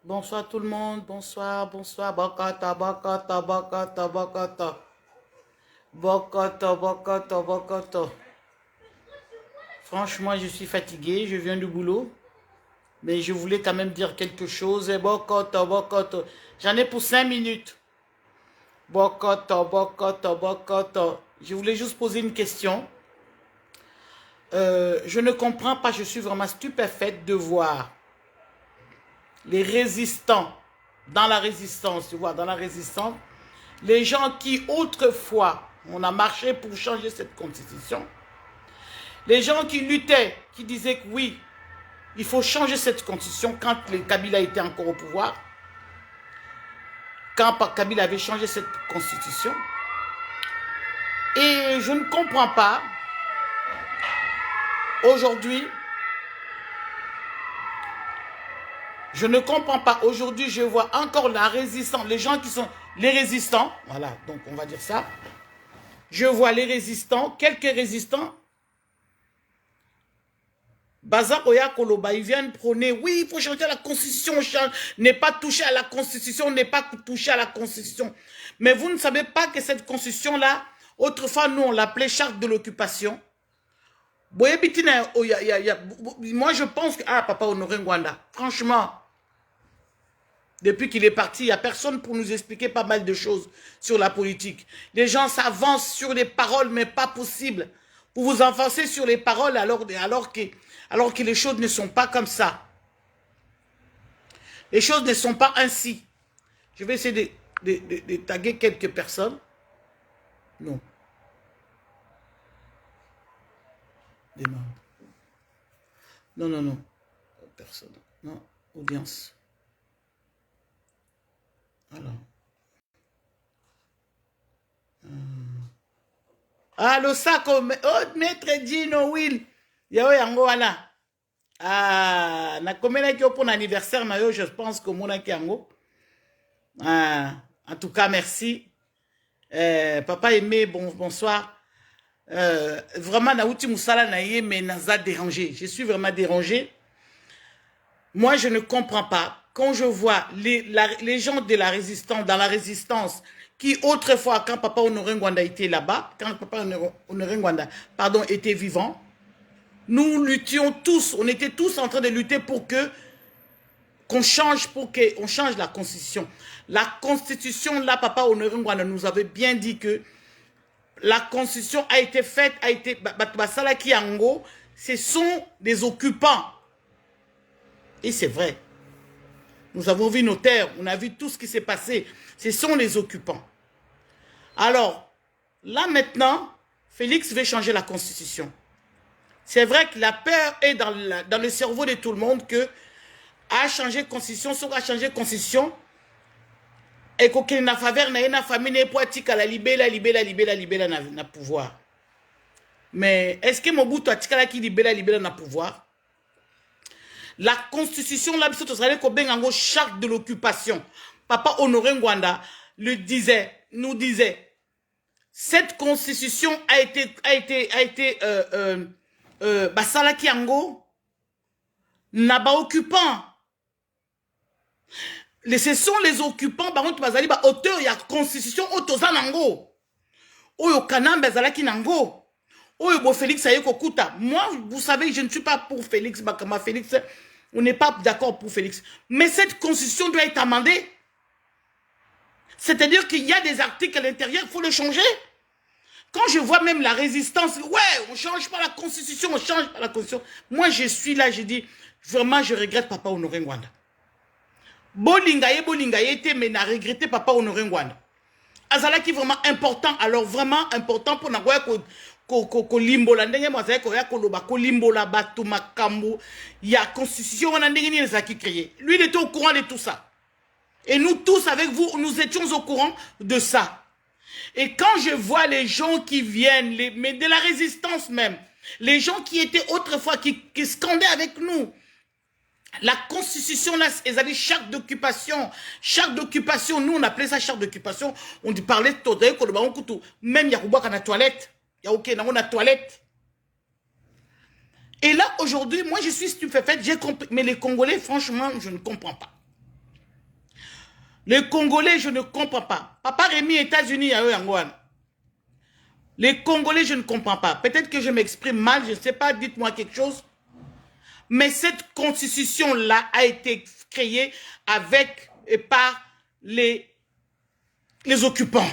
Bonsoir tout le monde, bonsoir, bonsoir, bakata, bakata, bakata, bakata, bakata, bakata, bakata. Franchement, je suis fatigué, je viens du boulot, mais je voulais quand même dire quelque chose. Bakata, bakata. J'en ai pour 5 minutes. Bakata, bakata, bakata. Je voulais juste poser une question. Je ne comprends pas, je suis vraiment stupéfaite de voir les résistants dans la résistance, tu vois, dans la résistance, les gens qui autrefois, on a marché pour changer cette constitution, les gens qui luttaient, qui disaient que oui, il faut changer cette constitution quand Kabila était encore au pouvoir, quand Kabila avait changé cette constitution, et je ne comprends pas, aujourd'hui, je ne comprends pas. Aujourd'hui, je vois encore la résistance, les gens qui sont les résistants. Voilà, donc on va dire ça. Je vois les résistants, quelques résistants. Bazar Oya Koloba, ils viennent prôner, oui, il faut changer la constitution, n'est pas touché à la constitution, n'est pas touché à la constitution. Mais vous ne savez pas que cette constitution-là, autrefois, nous, on l'appelait charte de l'occupation. Moi, je pense que, ah, Papa Honoré Ngwanda, franchement, depuis qu'il est parti, il n'y a personne pour nous expliquer pas mal de choses sur la politique. Les gens s'avancent sur les paroles, mais pas possible. Vous vous avancez sur les paroles alors que les choses ne sont pas comme ça. Les choses ne sont pas ainsi. Je vais essayer de taguer quelques personnes. Non. Démarre. Non, non, non. Personne. Non. Audience. Alors. Ah, le sac, oh, maître Dino Will. Yao yango wana. Ah, na komena ki pour l'anniversaire na yo, je pense que mon yango. Ah, en tout cas, merci. Papa Aimé, bonsoir. Vraiment, na outi musala na ye, mais naza dérangé. Je suis vraiment dérangé. Moi, je ne comprends pas. Quand je vois les gens de la résistance, dans la résistance, qui autrefois, quand Papa Honoré Ngwanda était là-bas, quand Papa Honoré Ngwanda, pardon, était vivant, nous luttions tous, on était tous en train de lutter pour qu'on change la constitution. La constitution, là, Papa Honoré Ngwanda nous avait bien dit que la constitution a été faite, Basalaki Yango, ce sont des occupants. Et c'est vrai. Nous avons vu nos terres, on a vu tout ce qui s'est passé. Ce sont les occupants. Alors, là maintenant, Félix veut changer la constitution. C'est vrai que la peur est dans le cerveau de tout le monde que à changer constitution, soit à changer constitution, et qu'il n'a faveur, n'a famille, pour la libéla na pouvoir. Mais est-ce que Mobutu a tika la qui libéla na pouvoir? La constitution, là, charte de l'occupation. Papa Honoré Ngwanda nous disait, cette constitution a été Basalaki Yango n'a pas occupant. Ce sont les occupants, par contre, bazali ba auteur ya constitution otozanango. Oyo kanamba bazalaki nango. Oyo bo Félix ayeko kuta. Moi, vous savez, je ne suis pas pour Félix Bakama Félix. On n'est pas d'accord pour Félix. Mais cette constitution doit être amendée. C'est-à-dire qu'il y a des articles à l'intérieur, il faut le changer. Quand je vois même la résistance, ouais, on ne change pas la constitution, on change pas la constitution. Moi, je suis là, je dis, vraiment, je regrette Papa Honoré Ngwanda. Bolingaye, mais n'a regretté Papa Honoré Ngwanda. Azala qui est vraiment important, alors vraiment important pour Nagoya ko limbola ndenge mwazaya ko ya koloba ko limbola batu makambo ya constitution on a ndenge ni les qui créé. Lui il était au courant de tout ça. Et nous tous avec vous nous étions au courant de ça. Et quand je vois les gens qui viennent mais de la résistance même, les gens qui étaient autrefois qui scandaient avec nous. La constitution là, ils avaient charte d'occupation. Charte d'occupation, nous on appelait ça charte d'occupation. On parlait de tout, même Yakuba dans la toilette. Il y a ok, dans la toilette. Et là aujourd'hui, moi je suis stupéfaite, j'ai compris. Mais les Congolais, franchement, je ne comprends pas. Les Congolais, je ne comprends pas. Papa Rémi, États-Unis, les Congolais, je ne comprends pas. Peut-être que je m'exprime mal, je ne sais pas, dites-moi quelque chose. Mais cette constitution-là a été créée avec et par les occupants.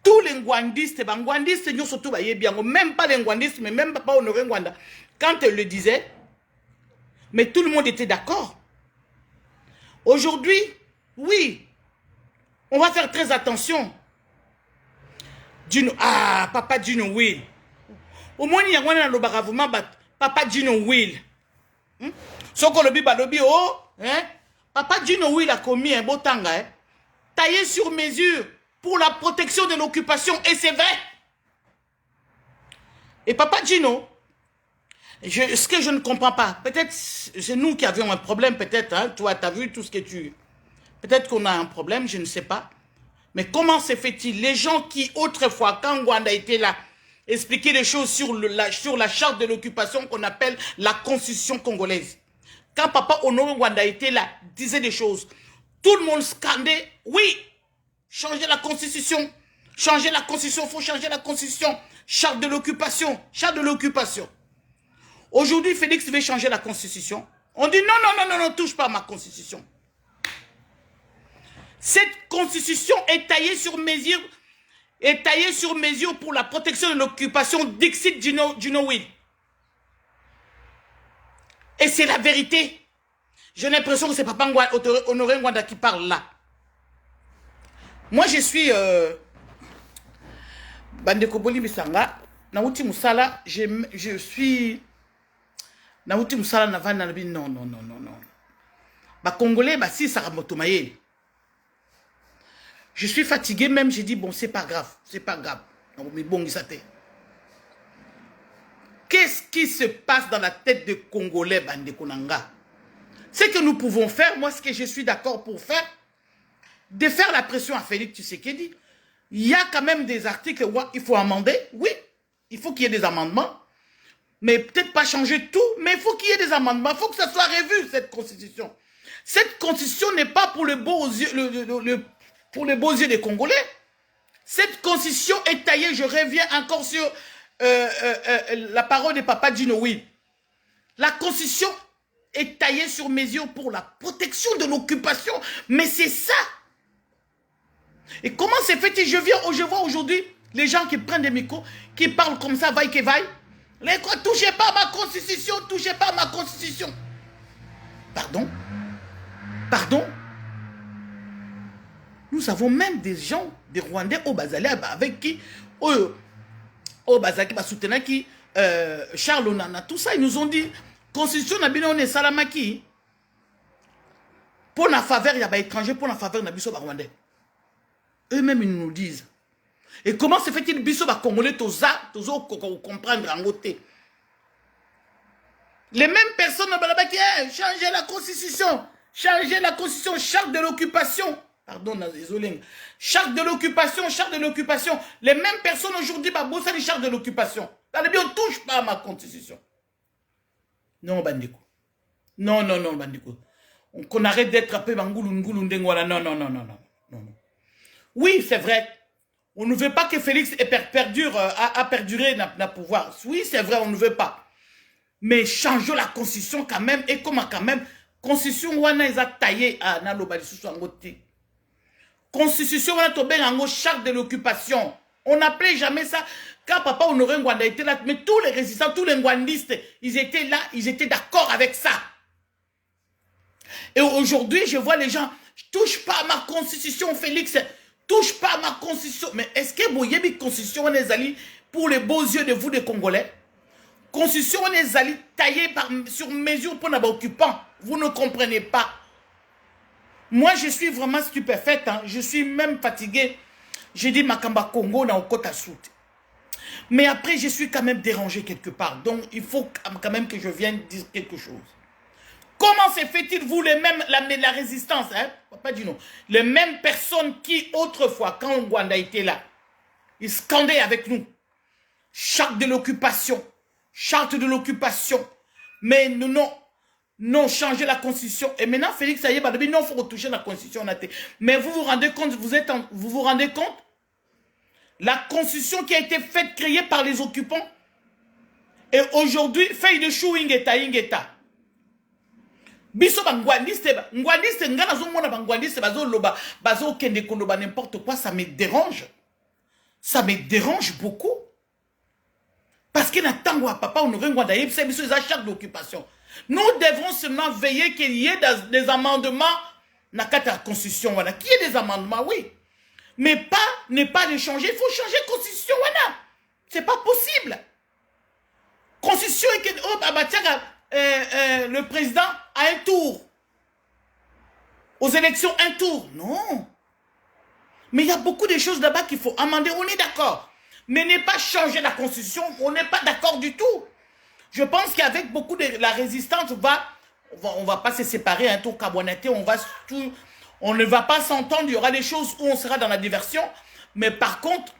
Tous les Ngwandistes, nous surtout, même pas les Ngwandistes, mais même pas Honoré Ngwanda. Quand elle le disait, mais tout le monde était d'accord. Aujourd'hui, oui, on va faire très attention. Papa Dino Will. Au moins, il y a un lobaravement, Papa Dino Will. Soko lobi balobi, oh, hein? Papa Dino Will a commis un beau tanga, hein? Taillé sur mesure pour la protection de l'occupation, et c'est vrai. Et Papa Gino, ce que je ne comprends pas, peut-être c'est nous qui avions un problème, peut-être, hein, toi, tu as vu tout ce que tu... Peut-être qu'on a un problème, je ne sais pas. Mais comment se fait-il? Les gens qui, autrefois, quand Ngwanda était là, expliquaient les choses sur la charte de l'occupation qu'on appelle la constitution congolaise. Quand Papa Honoré Ngwanda était là, disait des choses, tout le monde scandait, oui, changer la constitution, il faut changer la constitution, charte de l'occupation, charte de l'occupation. Aujourd'hui, Félix veut changer la constitution. On dit non, touche pas à ma constitution. Cette constitution est taillée sur mesure, pour la protection de l'occupation Dixit Gino Will. Et c'est la vérité. J'ai l'impression que c'est Papa Honoré Ngwanda qui parle là. Moi, je suis Bandeko Boli Bisanga. Nauti Moussala, je suis Nauti Moussala Navan Nanabi. Non. Congolais, si ça ramotomaye. Je suis fatigué même, j'ai dit, bon, c'est pas grave. Mais bon, qu'est-ce qui se passe dans la tête de Congolais, Bandeko Nanga? Ce que nous pouvons faire, moi, ce que je suis d'accord pour faire, de faire la pression à Félix Tshisekedi. Il y a quand même des articles où il faut amender, oui, il faut qu'il y ait des amendements, mais peut-être pas changer tout, mais il faut qu'il y ait des amendements, il faut que ça soit revu, cette constitution. Cette constitution n'est pas pour les beaux yeux, pour les beaux yeux des Congolais. Cette constitution est taillée, je reviens encore sur la parole de Papa Dino Will. La constitution est taillée sur mesure pour la protection de l'occupation, mais c'est ça. Et comment c'est fait? Je vois aujourd'hui les gens qui prennent des micros, qui parlent comme ça, vaille que vaille. Les quoi, touchez pas à ma constitution, touchez pas à ma constitution. Pardon? Nous avons même des gens, des Rwandais au Bazali, avec qui, au Bazali, qui, Charles Onana, tout ça, ils nous ont dit, constitution n'a on est salamaki. Pour la faveur, il y a des étrangers, pour la faveur, il y a des Rwandais. Eux-mêmes, ils nous disent. Et comment se fait-il biso va congolais toza comprendre en côté? Les mêmes personnes qui changer la constitution, charte de l'occupation. Pardon, désolé. Charte de l'occupation. Les mêmes personnes aujourd'hui, bossent les chartes de l'occupation. On ne touche pas à ma constitution. Non, Bandeko. Non, Bandeko. Qu'on arrête d'être un peu bangoulou, non. Oui, c'est vrai. On ne veut pas que Félix a perduré dans le pouvoir. Oui, c'est vrai, on ne veut pas. Mais changeons la constitution quand même. Et comment quand même, constitution, on a taillé à Nalobali sous son côté. Constitution, on a tombé en charte de l'occupation. On n'appelait jamais ça. Quand Papa Honoré Ngwanda était là, mais tous les résistants, tous les ngwandistes, ils étaient là, ils étaient d'accord avec ça. Et aujourd'hui, je vois les gens, touche pas à ma constitution, Félix. Touche pas à ma constitution. Mais est-ce que vous avez une constitution pour les beaux yeux de vous, des Congolais? Constitution, on est allé taillée sur mesure pour les occupants. Vous ne comprenez pas. Moi, je suis vraiment stupéfaite. Hein. Je suis même fatiguée. J'ai dit Makamba Congo na Okota Sout. Mais après, je suis quand même dérangé quelque part. Donc, il faut quand même que je vienne dire quelque chose. Comment se fait-il, vous, les mêmes, la résistance, hein? Pas du non. Les mêmes personnes qui, autrefois, quand Ngwanda était là, ils scandaient avec nous. Charte de l'occupation. Mais non. non, changer la constitution. Et maintenant, Félix Ayeba, non, il faut retoucher la constitution. Mais vous vous rendez compte, vous vous rendez compte? La constitution qui a été faite, créée par les occupants. Et aujourd'hui, feuille de chou ingeta. Biso bangwandiste, ngana zo mona bangwandiste, bazo loba, bazo kende koloba n'importe quoi, ça me dérange. Ça me dérange beaucoup. Parce que n'a papa, on aurait un biso les chaque d'occupation. Nous devrons seulement veiller qu'il y ait des amendements dans la constitution. Voilà. Qu'il y ait des amendements, oui. Mais pas, ne pas les changer. Il faut changer la constitution. Voilà. C'est pas possible. Constitution, le président a un tour. Aux élections, un tour. Non. Mais il y a beaucoup de choses là-bas qu'il faut amender. On est d'accord. Mais ne pas changer la constitution, on n'est pas d'accord du tout. Je pense qu'avec beaucoup de la résistance, on va pas se séparer un tour cabouaneté, on ne va pas s'entendre, il y aura des choses où on sera dans la diversion, mais par contre,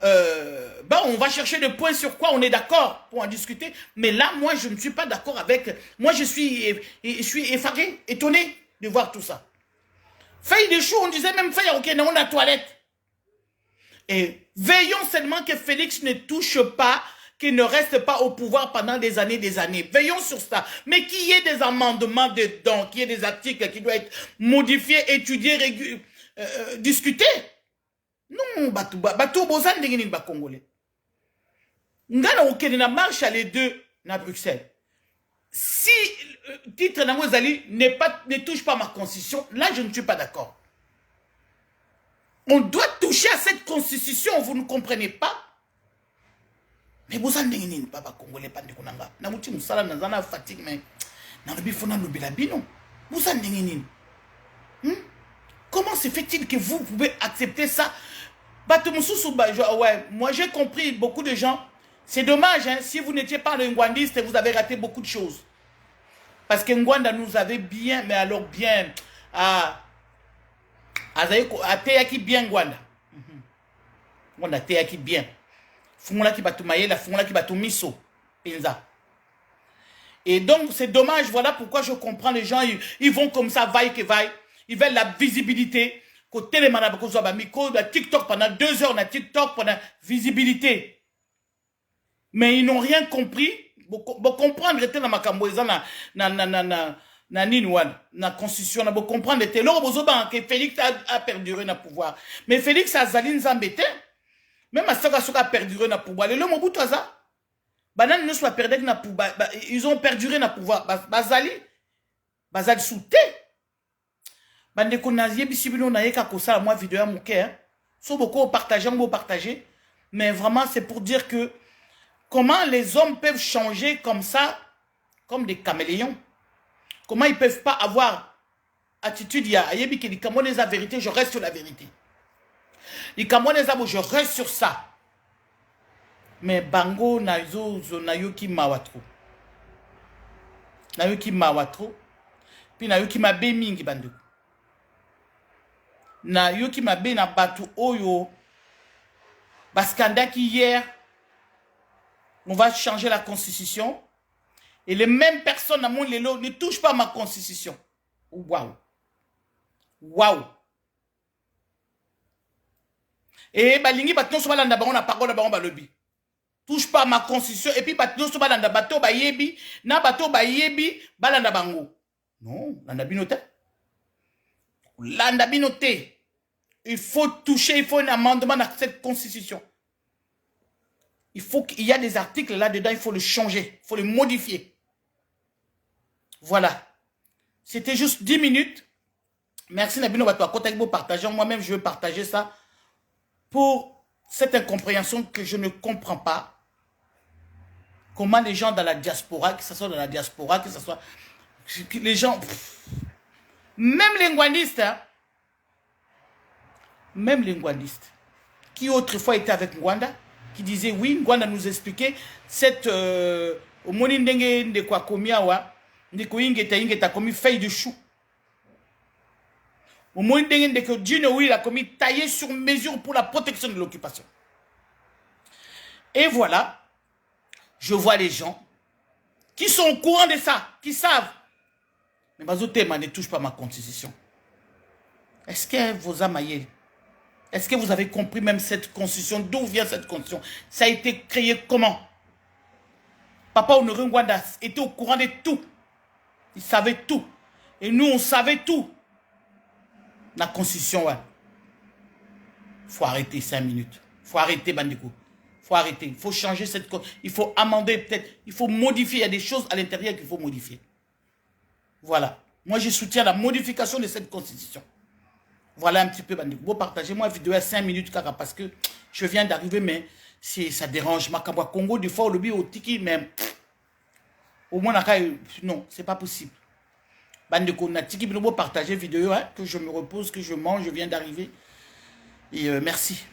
on va chercher des points sur quoi on est d'accord pour en discuter, mais là, moi, je ne suis pas d'accord avec, moi, je suis effaré, étonné de voir tout ça. Feuille de chou, on disait même feuille, ok, on a la toilette. Et veillons seulement que Félix ne touche pas, qu'il ne reste pas au pouvoir pendant des années. Veillons sur ça. Mais qu'il y ait des amendements dedans, qu'il y ait des articles qui doivent être modifiés, étudiés, discutés. Non, bateau bozan de ba congolais. Ngana okene na marche à les deux na Bruxelles. Si titre Namozali ne touche pas ma constitution, là je ne suis pas d'accord. On doit toucher à cette constitution, vous ne comprenez pas? Mais vous en avez pas congolais pas de kunanga. Na muti musala na zana fatigue mais na lobi fona lobi la bino. Vous en avez Comment se fait-il que vous pouvez accepter ça? Ouais, moi j'ai compris beaucoup de gens. C'est dommage, hein, si vous n'étiez pas le Ngwandiste, vous avez raté beaucoup de choses. Parce que Ngwanda nous avait bien, mais alors bien, à Teyaki bien Ngwanda. Ngwanda Teyaki bien. Fungola qui batu mayela, fungola qui batu miso. Pinza. Et donc c'est dommage, voilà pourquoi je comprends les gens, ils vont comme ça, vaille que vaille. Ils veulent la visibilité. Côté les manabes, TikTok pendant 2 heures, on a TikTok pendant visibilité. Mais ils n'ont rien compris. Pour comprendre, c'était dans ma camboisa, na constitution, pour comprendre, c'était là que Félix a perduré dans le pouvoir. Mais Félix a zali nzambete. Même à Saka a perduré dans le pouvoir. Le Mobutu Taza. Banan ne soit perdu dans le pouvoir. Ils ont perduré dans le pouvoir. Bazali souté. Bande konazie bisibino na yeka kosa moi vidéo à mon cœur. So beaucoup partager, on va partager. Mais vraiment c'est pour dire que comment les hommes peuvent changer comme ça, comme des caméléons. Comment ils peuvent pas avoir attitude ya yebi que les Camerounais la vérité, je reste sur la vérité. Les Camerounais je reste sur ça. Mais bango na yoki mawatro. Na yoki mawatro. Puis na yoki mabe mingi bandu. Na yoki mabe na batu oyo baskandaki hier on va changer la constitution et les mêmes personnes à mon lelo ne touchent pas ma constitution. Waouh. Waouh. Et balingi batnon so balanda bango na parole bango balobi. Touche pas ma constitution et puis batnon so balanda bato ba yebi na bato ba yebi balanda bango. Non, landa binote. Landa binote. Il faut toucher, il faut un amendement dans cette constitution. Il faut qu'il y a des articles là-dedans, il faut le changer, il faut le modifier. Voilà. C'était juste 10 minutes. Merci Nabino Bato à partager. Moi-même, je veux partager ça pour cette incompréhension que je ne comprends pas. Comment les gens dans la diaspora, que ce soit dans la diaspora, que ce soit... Les gens... Même les ngwandistes, hein, même les ngwandistes, qui autrefois étaient avec Ngwanda, qui disaient, oui, Ngwanda nous expliquait, cette... au monindenge de quoi komiawa, de quoi ingeta commis feuille de chou. Au monindenge de que Gino, oui, il a commis taillé sur mesure pour la protection de l'occupation. Et voilà, je vois les gens qui sont au courant de ça, qui savent. Mais Bazotema ne touche pas ma constitution. Est-ce que vos amaïels, est-ce que vous avez compris même cette constitution? D'où vient cette constitution? Ça a été créé comment? Papa Honoré Ngwanda était au courant de tout. Il savait tout. Et nous, on savait tout. La constitution, ouais. Il faut arrêter 5 minutes. Il faut arrêter, Bandeko. Il faut arrêter. Il faut changer cette constitution. Il faut amender peut-être. Il faut modifier. Il y a des choses à l'intérieur qu'il faut modifier. Voilà. Moi, je soutiens la modification de cette constitution. Voilà un petit peu, Bandeko. Vous partagez-moi la vidéo à 5 minutes, parce que je viens d'arriver, mais ça dérange. Makabwa Congo, des fois, au lobby, au tiki, mais au moins, non, c'est pas possible. Bandeko, on a tiki, vous partagez la vidéo, hein, que je me repose, que je mange, je viens d'arriver. Et merci.